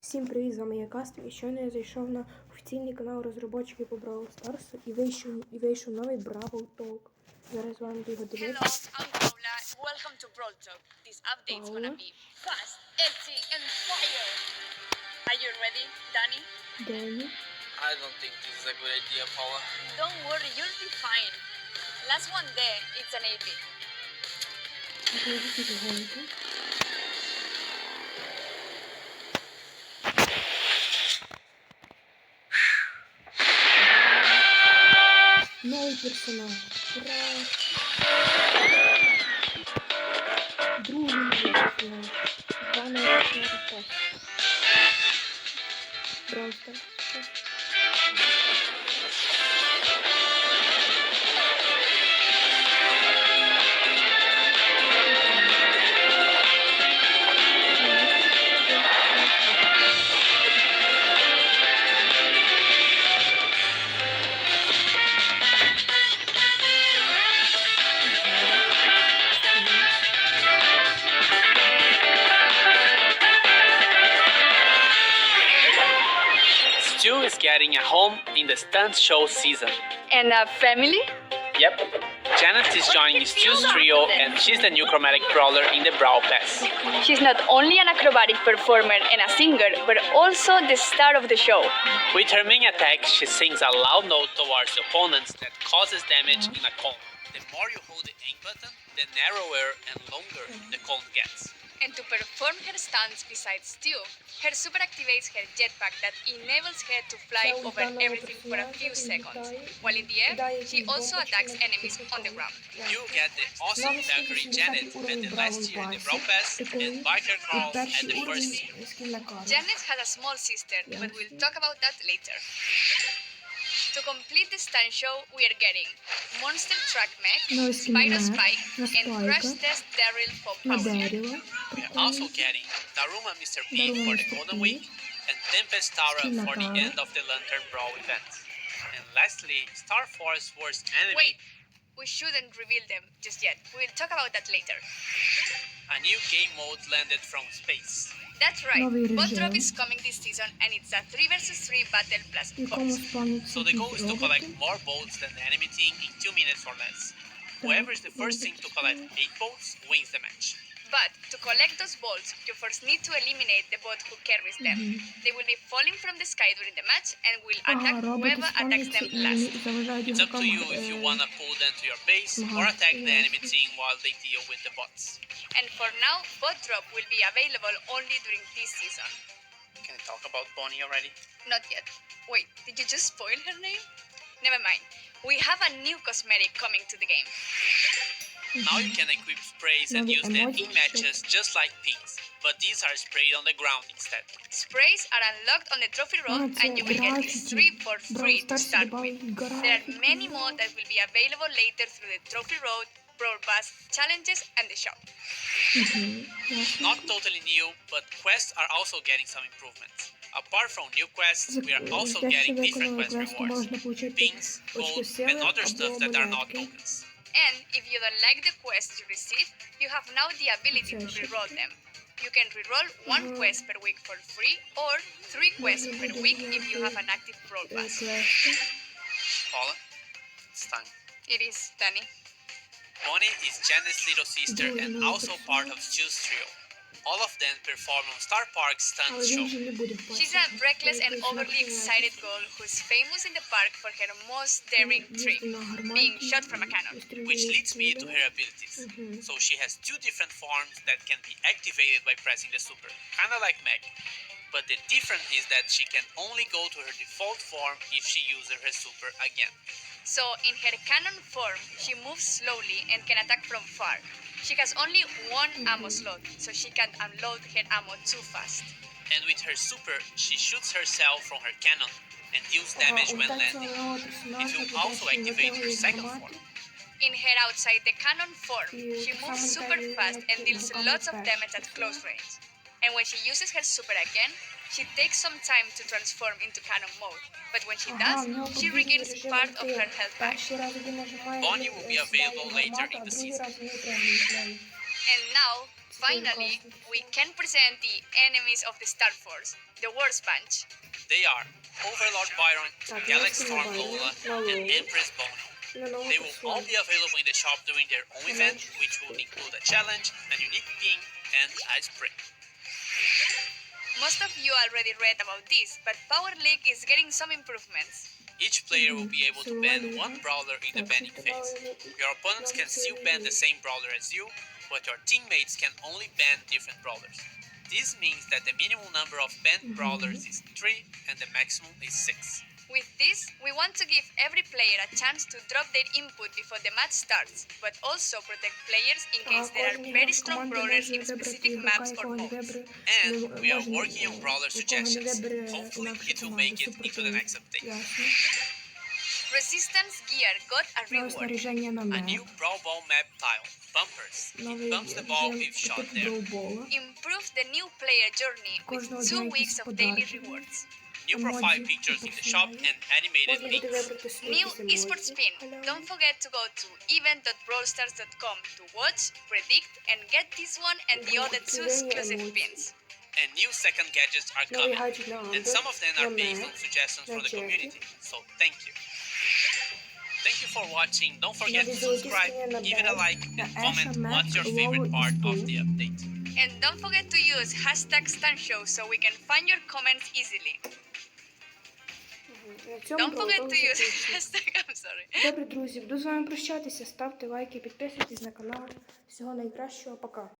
Всім привіт, з вами я Кастом, і щойно я зайшов на офіційний канал розробників по Бравл Старсу і вийшов новий Бравл толк. Зараз вам його дивитися. Hello, I'm Paula. Welcome to Brawl Talk. This update's gonna be fast, edgy, and fire. Are you ready, Danny? Danny. I don't think this is a good idea, Paula. Don't worry, you'll be fine. Last one there, it's an AP. Новий персонаж. Ура! Другий новий персонаж. Два нових персонажа. Бравл Старс. Stu is getting a home in the stunt show season. And a family? Yep. Janet is joining Stu's trio and she's the new chromatic brawler in the Brawl Pass. She's not only an acrobatic performer and a singer, but also the star of the show. With her main attack, she sings a loud note towards the opponents that causes damage in a cone. The more you hold the aim button, the narrower and longer the cone gets. And to perform her stunts besides Stu, her super activates her jetpack that enables her to fly over everything for a few seconds, while in the air, she also attacks enemies on the ground. You get the awesome Valkyrie Janet met the last year in the Brawl Pass and Biker Carl at the first year. Janet has a small sister, but we'll talk about that later. To complete the stunt show, we are getting Monster Truck Mech, Spyro Spike, and Crash Test Daryl for power. We are also getting Daruma Mr. P for the Golden Week and Tempest Tara for the end of the Lantern Brawl event. And lastly, Star Force Worst Enemy. Wait, we shouldn't reveal them just yet. We'll talk about that later. A new game mode landed from space. That's right, Bot Drop is coming this season and it's a 3 vs 3 battle plus bots. So the goal is to collect more bolts than the enemy team in 2 minutes or less. Whoever is the first team to collect 8 bolts wins the match. But to collect those bolts, you first need to eliminate the bot who carries them. They will be falling from the sky during the match and will attack whoever attacks them last. It's up to you if you wanna pull them to your base or attack the enemy team while they deal with the bots. And for now, Bot Drop will be available only during this season. Can I talk about Bonnie already? Not yet. Wait, did you just spoil her name? Never mind. We have a new cosmetic coming to the game. Now you can equip sprays and use them in matches just like pins, but these are sprayed on the ground instead. Sprays are unlocked on the trophy road and you will get these 3 for free to start with. There are many more that will be available later through the trophy road, Brawl Pass, challenges and the shop. Not totally new, but quests are also getting some improvements. Apart from new quests, we are also getting different quest rewards, pins, gold, and other stuff that are not tokens. And if you don't like the quests you receive, you have now the ability to reroll them. You can reroll 1 quest per week for free or 3 quests per week if you have an active Brawl Pass. Paula, it's time. It is, Danny. Bonnie is Janet's little sister and also part of Stu's trio. All of them perform on Star Park's stunt show. She's a reckless and overly excited girl who's famous in the park for her most daring trick, being shot from a cannon. Which leads me to her abilities. So she has 2 different forms that can be activated by pressing the super, kinda like Meg. But the difference is that she can only go to her default form if she uses her super again. So in her cannon form, she moves slowly and can attack from far. She has only 1 ammo slot, so she can't unload her ammo too fast. And with her super, she shoots herself from her cannon and deals damage when landing. It will also activate her second form. In her outside the cannon form, she moves super fast and deals lots of damage at close range. And when she uses her super again, she takes some time to transform into cannon mode, but when she does, she regains part of her health back. Bonnie will be available later in the season. And now, Finally, we can present the enemies of the Star Force, the Wars Bunch. They are Overlord Byron, Galaxy Storm Lola, and Empress Bono. They will all be available in the shop during their own event, which will include a challenge, a unique pin, and a spray. Most of you already read about this, but Power League is getting some improvements. Each player will be able to ban one brawler in the banning phase. Your opponents can still ban the same brawler as you, but your teammates can only ban different brawlers. This means that the minimum number of banned brawlers is 3 and the maximum is 6. With this, we want to give every player a chance to drop their input before the match starts, but also protect players in case there are very strong brawlers in specific maps or modes. And we are working on brawler suggestions. Hopefully it will make it into the next update. Resistance gear got a reward. A new Brawl Ball map tile, Bumpers. It bumps the ball if shot there. Improve the new player journey with 2 weeks of daily rewards. New profile pictures in the shop and animated pins. New esports pin. Don't forget to go to event.brawlstars.com to watch, predict, and get this one and the other 2 exclusive pins. And new second gadgets are coming, and some of them are based on suggestions from the community, so thank you. Thank you for watching, don't forget to subscribe, give it a like, and comment what's your favorite part of the update. And don't forget to use #StunShow so we can find your comments easily. Don't forget to use I'm sorry. Добре, друзі, буду з вами прощатися. Ставте лайки, підписуйтесь на канал. Всього найкращого, пока.